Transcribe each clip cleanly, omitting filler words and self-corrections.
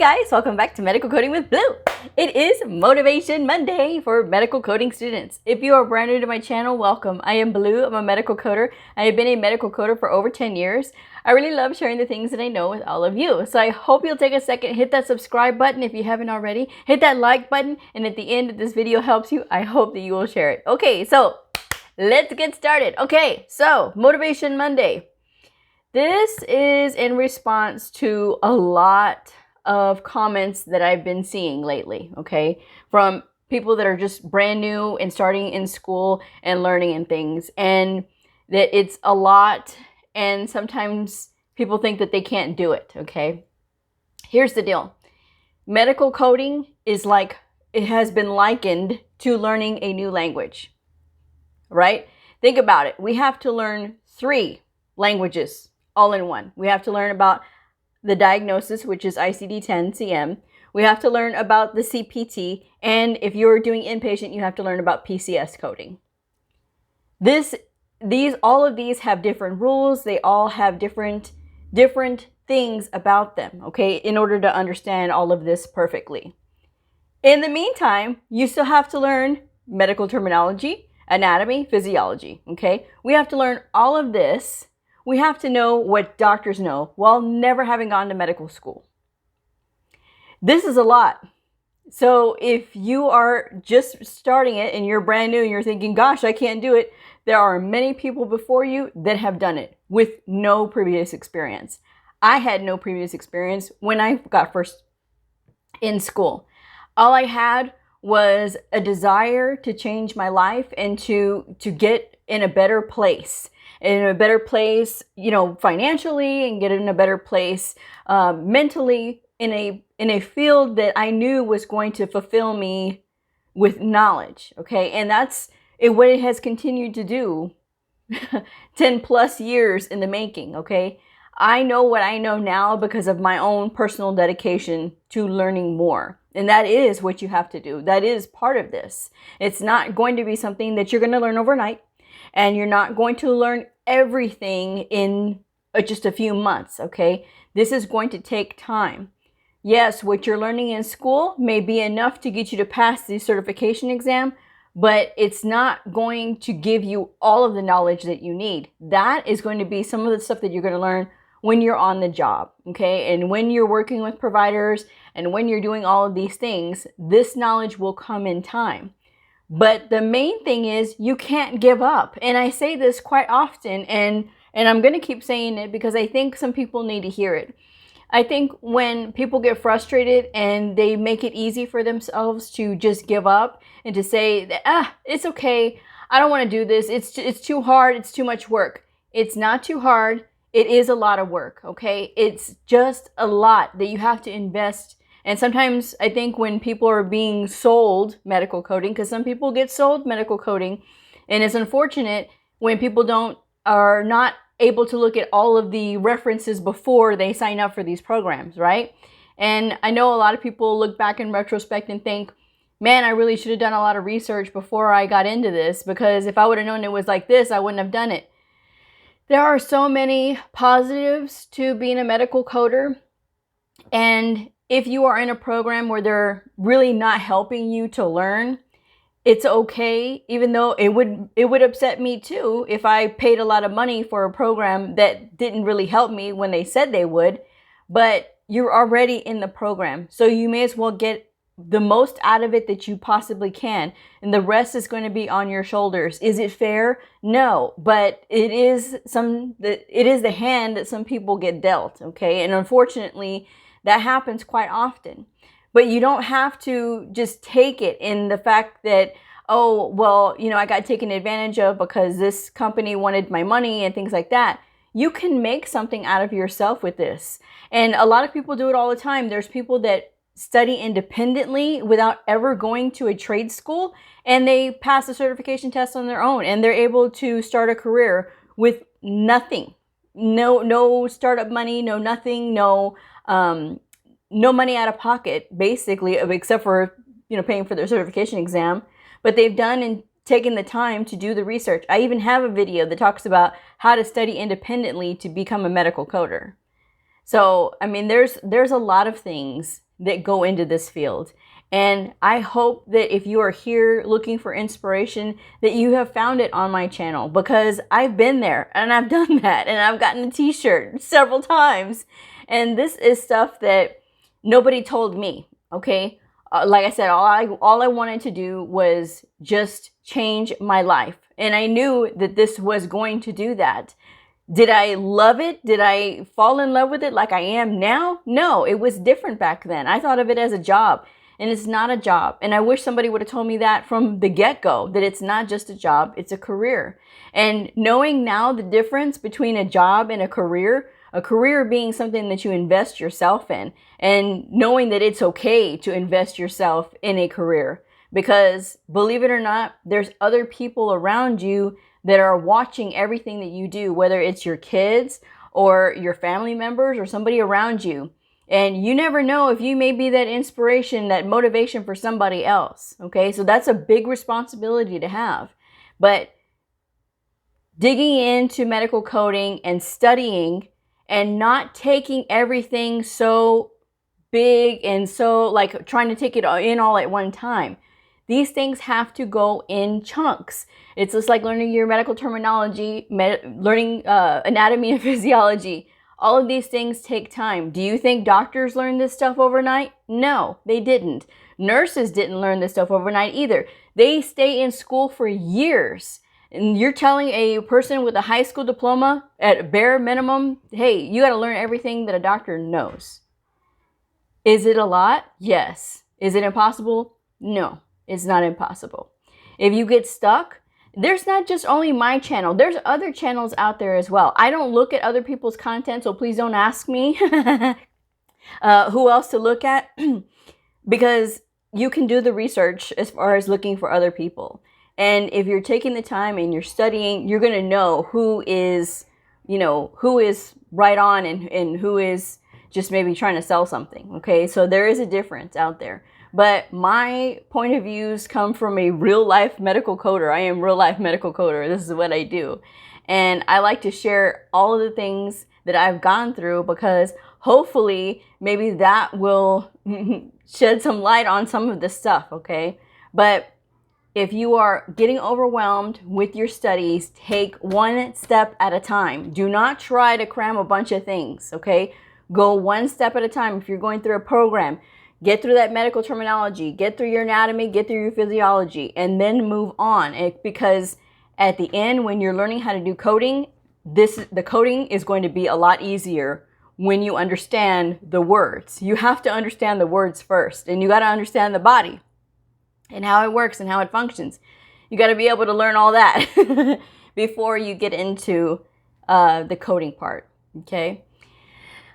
guys, welcome back to Medical Coding with Blue. It is Motivation Monday for medical coding students. If you are brand new to my channel, welcome. I am Blue. I'm a medical coder. I have been a medical coder for over 10 years. I really love sharing the things that I know with all of you. So I hope you'll take a second, hit that subscribe button if you haven't already, hit that like button, and at the end if this video helps you, I hope that you will share it. Okay, so let's get started. Okay, so Motivation Monday. This is in response to a lot of comments that I've been seeing lately, okay, from people that are just brand new and starting in school and learning and things, and that it's a lot, and sometimes people think that they can't do it, okay? Here's the deal. Medical coding is like, it has been likened to learning a new language, right? Think about it. We have to learn 3 languages all in one. We have to learn about the diagnosis, which is ICD-10-CM. We have to learn about the CPT, and if you're doing inpatient, you have to learn about PCS coding. All of these have different rules. They all have different things about them, okay, in order to understand all of this perfectly. In the meantime, you still have to learn medical terminology, anatomy, physiology, okay? We have to learn all of this. We have to know what doctors know while never having gone to medical school. This is a lot. So if you are just starting it and you're brand new and you're thinking, gosh, I can't do it, there are many people before you that have done it with no previous experience. I had no previous experience when I got first in school. All I had was a desire to change my life and to get in a better place. In a better place, you know, financially, and get in a better place mentally, in a field that I knew was going to fulfill me with knowledge, okay? And that's what it has continued to do 10 plus years in the making, okay? I know what I know now because of my own personal dedication to learning more. And that is what you have to do. That is part of this. It's not going to be something that you're going to learn overnight. And you're not going to learn everything in just a few months, okay? This is going to take time. Yes, what you're learning in school may be enough to get you to pass the certification exam, but it's not going to give you all of the knowledge that you need. That is going to be some of the stuff that you're going to learn when you're on the job, okay? And when you're working with providers and when you're doing all of these things, this knowledge will come in time. But the main thing is you can't give up. And I say this quite often, and I'm going to keep saying it because I think some people need to hear it. I think when people get frustrated and they make it easy for themselves to just give up and to say, it's okay, I don't want to do this, it's too hard, it's too much work. It's not too hard. It is a lot of work, okay? It's just a lot that you have to invest. And sometimes I think when people are being sold medical coding, because some people get sold medical coding, and it's unfortunate when people are not able to look at all of the references before they sign up for these programs, right? And I know a lot of people look back in retrospect and think, man, I really should have done a lot of research before I got into this, because if I would have known it was like this, I wouldn't have done it. There are so many positives to being a medical coder, and if you are in a program where they're really not helping you to learn, it's okay, even though it would upset me too if I paid a lot of money for a program that didn't really help me when they said they would, but you're already in the program. So you may as well get the most out of it that you possibly can, and the rest is going to be on your shoulders. Is it fair? No, but it is the hand that some people get dealt, okay? And unfortunately, that happens quite often. But you don't have to just take it in the fact that, oh, well, you know, I got taken advantage of because this company wanted my money and things like that. You can make something out of yourself with this. And a lot of people do it all the time. There's people that study independently without ever going to a trade school, and they pass the certification test on their own, and they're able to start a career with nothing. No startup money, no nothing, no money out of pocket, basically, except for, you know, paying for their certification exam. But they've done and taken the time to do the research. I even have a video that talks about how to study independently to become a medical coder. So, I mean, there's a lot of things that go into this field. And I hope that if you are here looking for inspiration, that you have found it on my channel, because I've been there and I've done that, and I've gotten a t-shirt several times. And this is stuff that nobody told me, okay? Like I said, all I wanted to do was just change my life. And I knew that this was going to do that. Did I love it? Did I fall in love with it like I am now? No, it was different back then. I thought of it as a job, and it's not a job. And I wish somebody would have told me that from the get-go, that it's not just a job, it's a career. And knowing now the difference between a job and a career being something that you invest yourself in, and knowing that it's okay to invest yourself in a career. Because believe it or not, there's other people around you that are watching everything that you do, whether it's your kids or your family members or somebody around you. And you never know if you may be that inspiration, that motivation for somebody else. Okay, so that's a big responsibility to have. But digging into medical coding and studying, and not taking everything so big and so like trying to take it in all at one time. These things have to go in chunks. It's just like learning your medical terminology, learning anatomy and physiology. All of these things take time. Do you think doctors learned this stuff overnight? No, they didn't. Nurses didn't learn this stuff overnight either. They stay in school for years. And you're telling a person with a high school diploma at bare minimum, hey, you got to learn everything that a doctor knows. Is it a lot? Yes. Is it impossible? No, it's not impossible. If you get stuck, there's not just only my channel. There's other channels out there as well. I don't look at other people's content, so please don't ask me who else to look at, because you can do the research as far as looking for other people. And if you're taking the time and you're studying, you're going to know who is, who is right on and who is just maybe trying to sell something. Okay, so there is a difference out there. But my point of views come from a real life medical coder. I am real life medical coder. This is what I do. And I like to share all of the things that I've gone through, because hopefully maybe that will shed some light on some of this stuff. Okay, but if you are getting overwhelmed with your studies, take one step at a time. Do not try to cram a bunch of things, okay? Go one step at a time. If you're going through a program, get through that medical terminology, get through your anatomy, get through your physiology, and then move on. Because at the end, when you're learning how to do coding, the coding is going to be a lot easier when you understand the words. You have to understand the words first, and you got to understand the body and how it works and how it functions. You got to be able to learn all that before you get into the coding part, okay?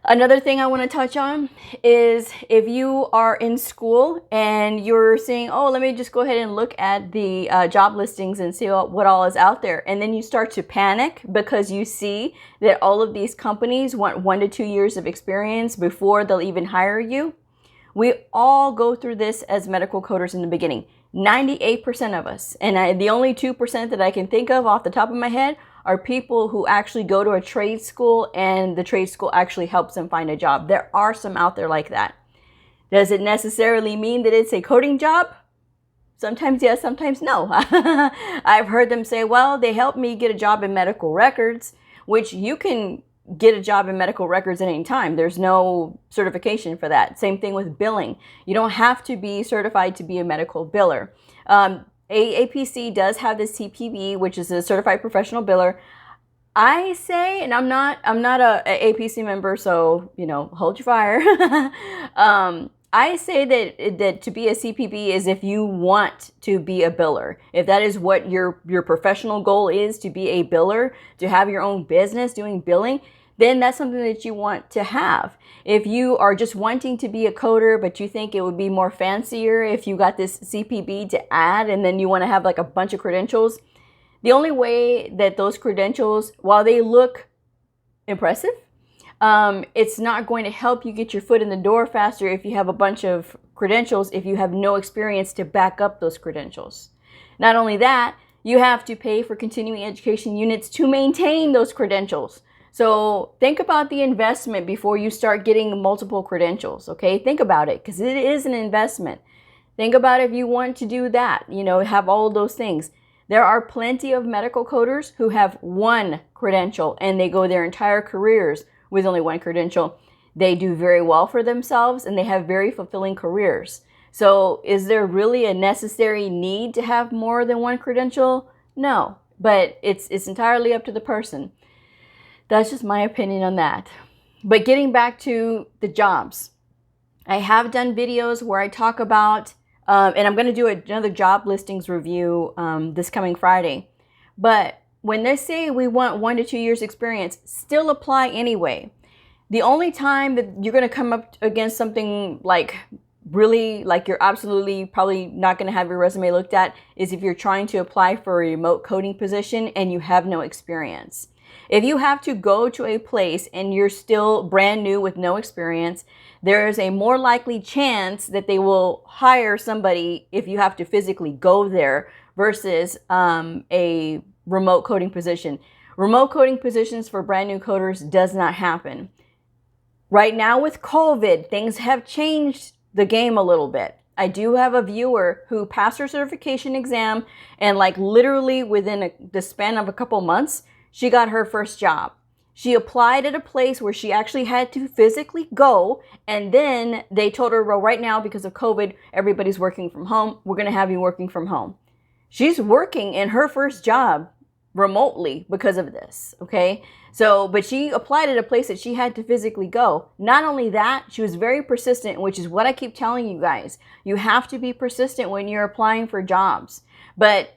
Another thing I want to touch on is if you are in school and you're saying, oh, let me just go ahead and look at the job listings and see what all is out there. And then you start to panic because you see that all of these companies want 1 to 2 years of experience before they'll even hire you. We all go through this as medical coders in the beginning. 98% of us. And the only 2% that I can think of off the top of my head are people who actually go to a trade school and the trade school actually helps them find a job. There are some out there like that. Does it necessarily mean that it's a coding job? Sometimes yes, sometimes no. I've heard them say, well, they helped me get a job in medical records, which you can get a job in medical records at any time. There's no certification for that. Same thing with billing. You don't have to be certified to be a medical biller. AAPC does have the CPB, which is a certified professional biller. I say, and I'm not a APC member, so hold your fire. I say that to be a CPB is if you want to be a biller. If that is what your professional goal is, to be a biller, to have your own business doing billing, then that's something that you want to have. If you are just wanting to be a coder, but you think it would be more fancier if you got this CPB to add, and then you want to have like a bunch of credentials, the only way that those credentials, while they look impressive, it's not going to help you get your foot in the door faster if you have a bunch of credentials, if you have no experience to back up those credentials. Not only that, you have to pay for continuing education units to maintain those credentials. So think about the investment before you start getting multiple credentials, okay? Think about it, because it is an investment. Think about if you want to do that, you know, have all of those things. There are plenty of medical coders who have one credential and they go their entire careers with only one credential. They do very well for themselves and they have very fulfilling careers. So is there really a necessary need to have more than one credential? No, but it's entirely up to the person. That's just my opinion on that. But getting back to the jobs, I have done videos where I talk about, and I'm going to do another job listings review this coming Friday. But when they say we want 1 to 2 years experience, still apply anyway. The only time that you're going to come up against something like really, like you're absolutely probably not going to have your resume looked at is if you're trying to apply for a remote coding position and you have no experience. If you have to go to a place and you're still brand new with no experience, there is a more likely chance that they will hire somebody if you have to physically go there versus a remote coding position. Remote coding positions for brand new coders does not happen. Right now with COVID, things have changed the game a little bit. I do have a viewer who passed her certification exam and like literally within the span of a couple months, she got her first job. She applied at a place where she actually had to physically go, and then they told her, well, right now because of COVID, everybody's working from home. We're going to have you working from home. She's working in her first job remotely because of this, okay? So, but she applied at a place that she had to physically go. Not only that, she was very persistent, which is what I keep telling you guys. You have to be persistent when you're applying for jobs. But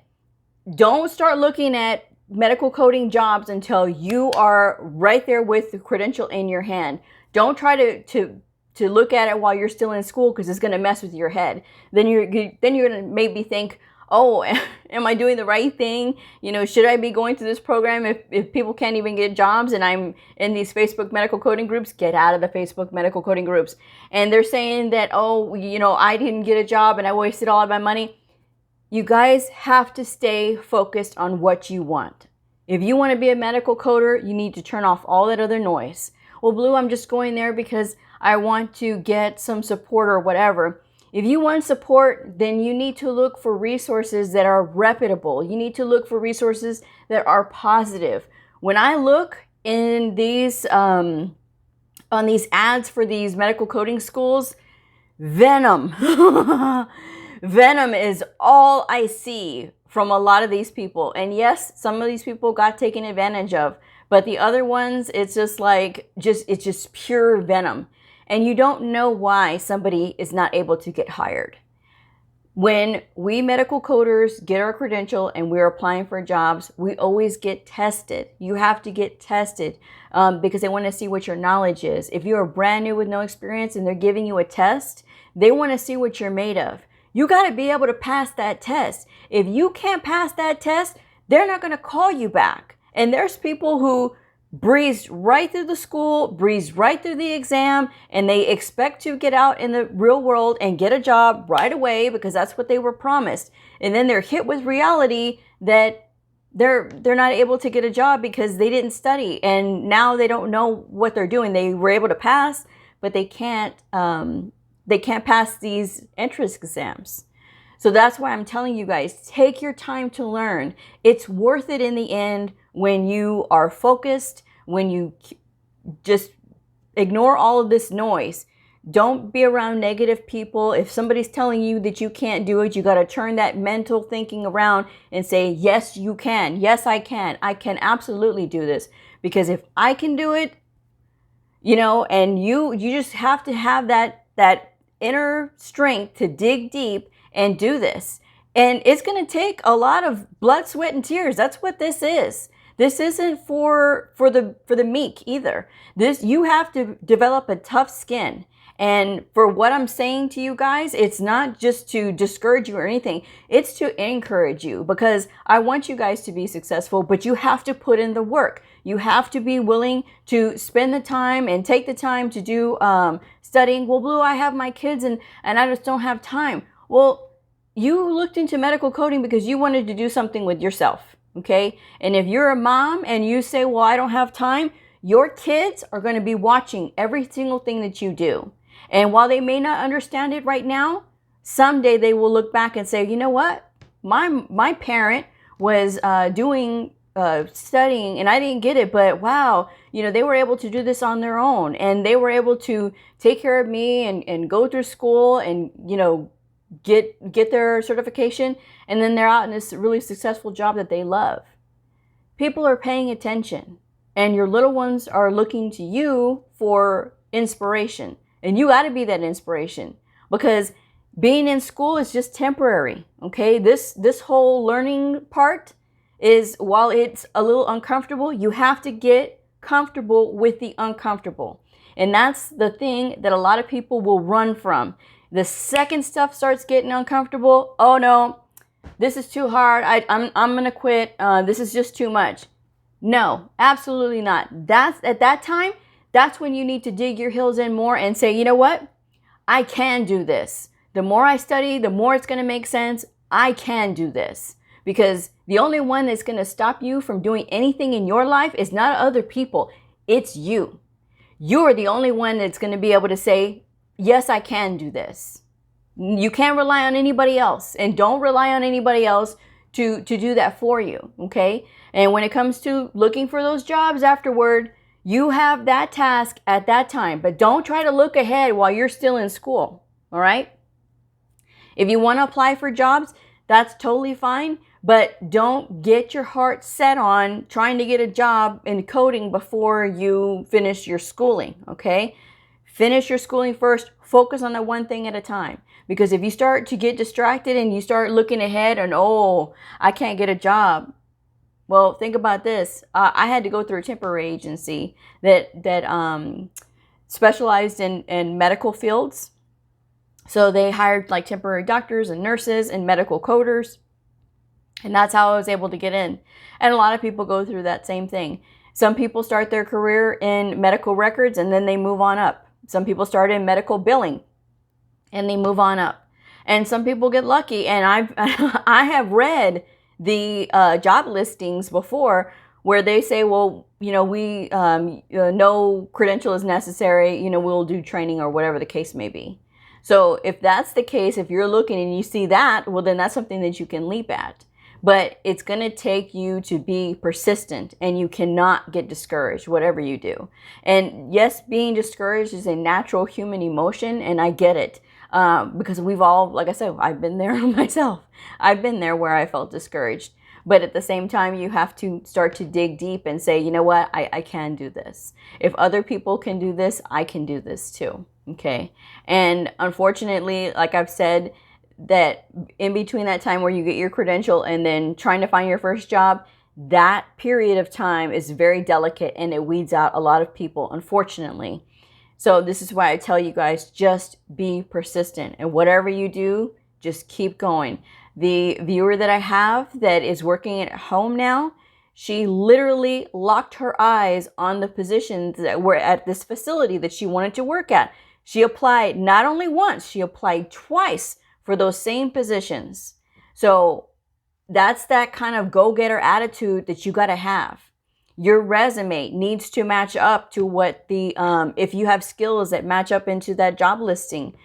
don't start looking at medical coding jobs until you are right there with the credential in your hand. Don't try to look at it while you're still in school, because it's going to mess with your head. Then you're going to maybe think, oh, am I doing the right thing? You know, should I be going through this program if people can't even get jobs and I'm in these Facebook medical coding groups? Get out of the Facebook medical coding groups. And they're saying that, oh, you know, I didn't get a job and I wasted all of my money. You guys have to stay focused on what you want. If you want to be a medical coder, you need to turn off all that other noise. Well, Blue, I'm just going there because I want to get some support or whatever. If you want support, then you need to look for resources that are reputable. You need to look for resources that are positive. When I look in these, on these ads for these medical coding schools, venom. Venom is all I see from a lot of these people. And yes, some of these people got taken advantage of, but the other ones, it's just like, it's just pure venom. And you don't know why somebody is not able to get hired. When we medical coders get our credential and we're applying for jobs, we always get tested. You have to get tested because they want to see what your knowledge is. If you're brand new with no experience and they're giving you a test, they want to see what you're made of. You got to be able to pass that test. If you can't pass that test, they're not going to call you back. And there's people who breezed right through the school, breezed right through the exam, and they expect to get out in the real world and get a job right away because that's what they were promised. And then they're hit with reality that they're not able to get a job because they didn't study, and now they don't know what they're doing. They were able to pass, but they can't pass these entrance exams. So that's why I'm telling you guys, take your time to learn. It's worth it in the end when you are focused, when you just ignore all of this noise. Don't be around negative people. If somebody's telling you that you can't do it, you got to turn that mental thinking around and say, yes, you can. Yes, I can. I can absolutely do this. Because if I can do it, you know, and you just have to have that inner strength to dig deep and do this. And it's going to take a lot of blood, sweat, and tears. That's what this is. This isn't for the meek either. You have to develop a tough skin. And for what I'm saying to you guys, it's not just to discourage you or anything. It's to encourage you, because I want you guys to be successful, but you have to put in the work. You have to be willing to spend the time and take the time to do studying. Well, Blue, I have my kids and I just don't have time. Well, you looked into medical coding because you wanted to do something with yourself, okay? And if you're a mom and you say, well, I don't have time, Your kids are going to be watching every single thing that you do. And while they may not understand it right now, someday they will look back and say, you know what? My parent was doing studying and I didn't get it, but wow, you know, they were able to do this on their own, and they were able to take care of me and go through school and, you know, get their certification, and then they're out in this really successful job that they love. People are paying attention, and your little ones are looking to you for inspiration, and you got to be that inspiration, because being in school is just temporary. Okay, this whole learning part is, while it's a little uncomfortable, you have to get comfortable with the uncomfortable. And that's the thing that a lot of people will run from. The second stuff starts getting uncomfortable, oh no, this is too hard, I'm gonna quit, this is just too much. No, absolutely not. At that time, that's when you need to dig your heels in more and say, you know what? I can do this. The more I study, the more it's gonna make sense. I can do this. Because the only one that's going to stop you from doing anything in your life is not other people. It's you. You're the only one that's going to be able to say, yes, I can do this. You can't rely on anybody else, and don't rely on anybody else to do that for you. Okay. And when it comes to looking for those jobs afterward, you have that task at that time, but don't try to look ahead while you're still in school. All right. If you want to apply for jobs, that's totally fine. But don't get your heart set on trying to get a job in coding before you finish your schooling, okay? Finish your schooling first. Focus on that one thing at a time. Because if you start to get distracted and you start looking ahead and, oh, I can't get a job. Well, think about this. I had to go through a temporary agency that specialized in medical fields. So they hired like temporary doctors and nurses and medical coders. And that's how I was able to get in. And a lot of people go through that same thing. Some people start their career in medical records and then they move on up. Some people start in medical billing and they move on up. And some people get lucky. And I have read the job listings before where they say, well, you know, we no credential is necessary. You know, we'll do training or whatever the case may be. So if that's the case, if you're looking and you see that, well, then that's something that you can leap at. But it's going to take you to be persistent, and you cannot get discouraged, whatever you do. And yes, being discouraged is a natural human emotion, and I get it. Because we've all, like I said, I've been there myself. I've been there where I felt discouraged. But at the same time, you have to start to dig deep and say, you know what, I can do this. If other people can do this, I can do this too. Okay. And unfortunately, like I've said, that in between that time where you get your credential and then trying to find your first job, that period of time is very delicate and it weeds out a lot of people, unfortunately. So this is why I tell you guys, just be persistent, and whatever you do, just keep going. The viewer that I have that is working at home now, she literally locked her eyes on the positions that were at this facility that she wanted to work at. She applied not only once, she applied twice for those same positions. So that's that kind of go-getter attitude that you got to have. Your resume needs to match up to what the, if you have skills that match up into that job listing,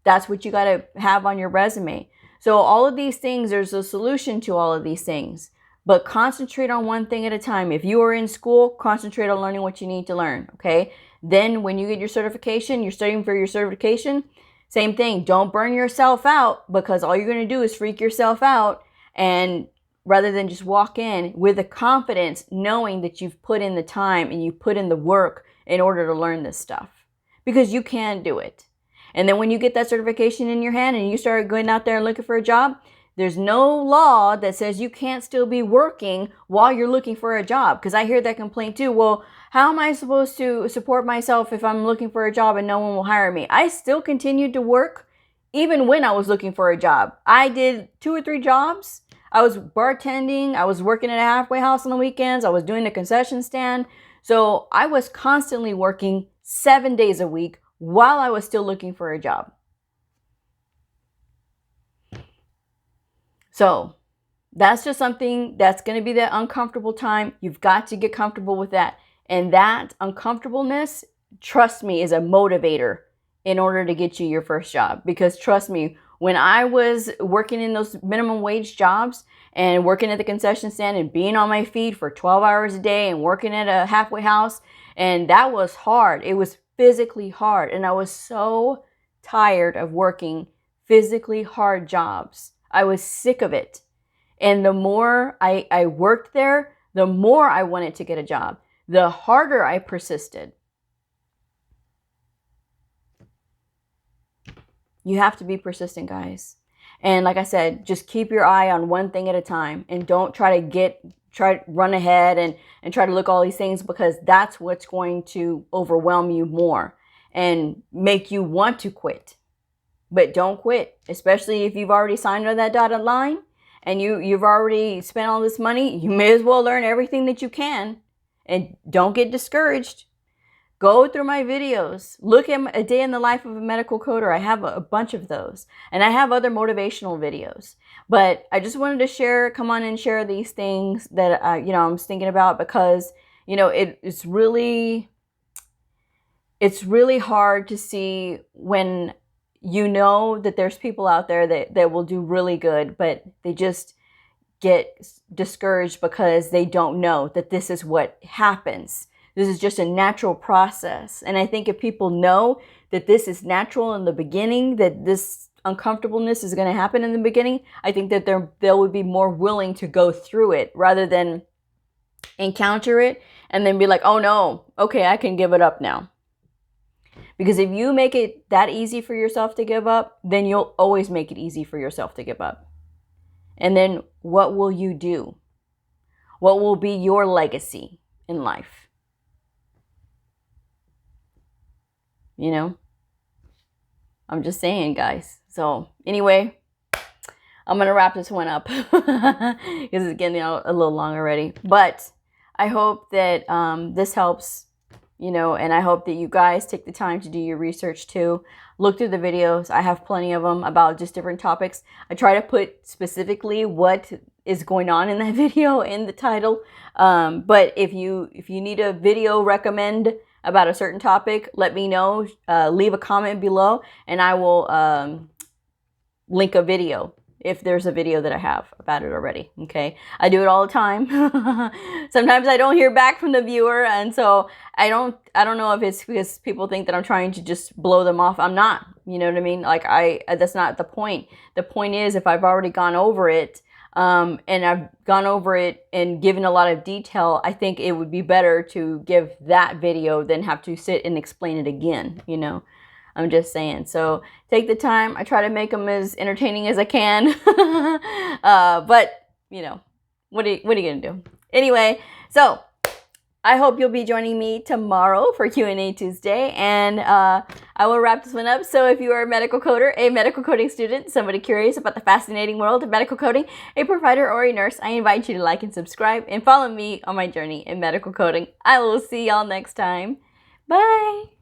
that's what you got to have on your resume. So all of these things, there's a solution to all of these things, but concentrate on one thing at a time. If you are in school, concentrate on learning what you need to learn. Okay. Then when you get your certification, you're studying for your certification, same thing. Don't burn yourself out, because all you're going to do is freak yourself out, and rather than just walk in with the confidence, knowing that you've put in the time and you put in the work in order to learn this stuff, because you can do it. And then when you get that certification in your hand and you start going out there and looking for a job, there's no law that says you can't still be working while you're looking for a job. Because I hear that complaint too. Well, how am I supposed to support myself if I'm looking for a job and no one will hire me? I still continued to work even when I was looking for a job. I did 2 or 3 jobs. I was bartending. I was working at a halfway house on the weekends. I was doing the concession stand. So I was constantly working 7 days a week while I was still looking for a job. So that's just something that's going to be that uncomfortable time. You've got to get comfortable with that. And that uncomfortableness, trust me, is a motivator in order to get you your first job. Because trust me, when I was working in those minimum wage jobs and working at the concession stand and being on my feet for 12 hours a day and working at a halfway house, and that was hard. It was physically hard. And I was so tired of working physically hard jobs. I was sick of it. And the more I worked there, the more I wanted to get a job, the harder I persisted. You have to be persistent, guys. And like I said, just keep your eye on one thing at a time, and don't try to run ahead and try to look at all these things, because that's what's going to overwhelm you more and make you want to quit. But don't quit, especially if you've already signed on that dotted line and you've already spent all this money. You may as well learn everything that you can, and don't get discouraged. Go through my videos. Look at a day in the life of a medical coder. I have a bunch of those. And I have other motivational videos. But I just wanted to come on and share these things that, I'm thinking about, because, it's really hard to see when you know that there's people out there that will do really good, but they just get discouraged because they don't know that this is what happens. This is just a natural process. And I think if people know that this is natural in the beginning, that this uncomfortableness is going to happen in the beginning, I think that they would be more willing to go through it rather than encounter it and then be like, oh no, okay, I can give it up now. Because if you make it that easy for yourself to give up, then you'll always make it easy for yourself to give up. And then what will you do? What will be your legacy in life? I'm just saying, guys. So anyway, I'm going to wrap this one up because it's getting a little long already. But I hope that this helps, and I hope that you guys take the time to do your research too. Look through the videos. I have plenty of them about just different topics. I try to put specifically what is going on in that video in the title. But if you need a video recommend about a certain topic, let me know. Leave a comment below, and I will link a video if there's a video that I have about it already. Okay, I do it all the time. Sometimes I don't hear back from the viewer, and so I don't know if it's because people think that I'm trying to just blow them off. I'm not. You know what I mean? Like that's not the point. The point is, if I've already gone over it, and I've gone over it and given a lot of detail, I think it would be better to give that video than have to sit and explain it again. I'm just saying. So take the time. I try to make them as entertaining as I can. But what are you gonna do? Anyway, so I hope you'll be joining me tomorrow for Q&A Tuesday, and I will wrap this one up. So if you are a medical coder, a medical coding student, somebody curious about the fascinating world of medical coding, a provider or a nurse, I invite you to like and subscribe and follow me on my journey in medical coding. I will see y'all next time. Bye!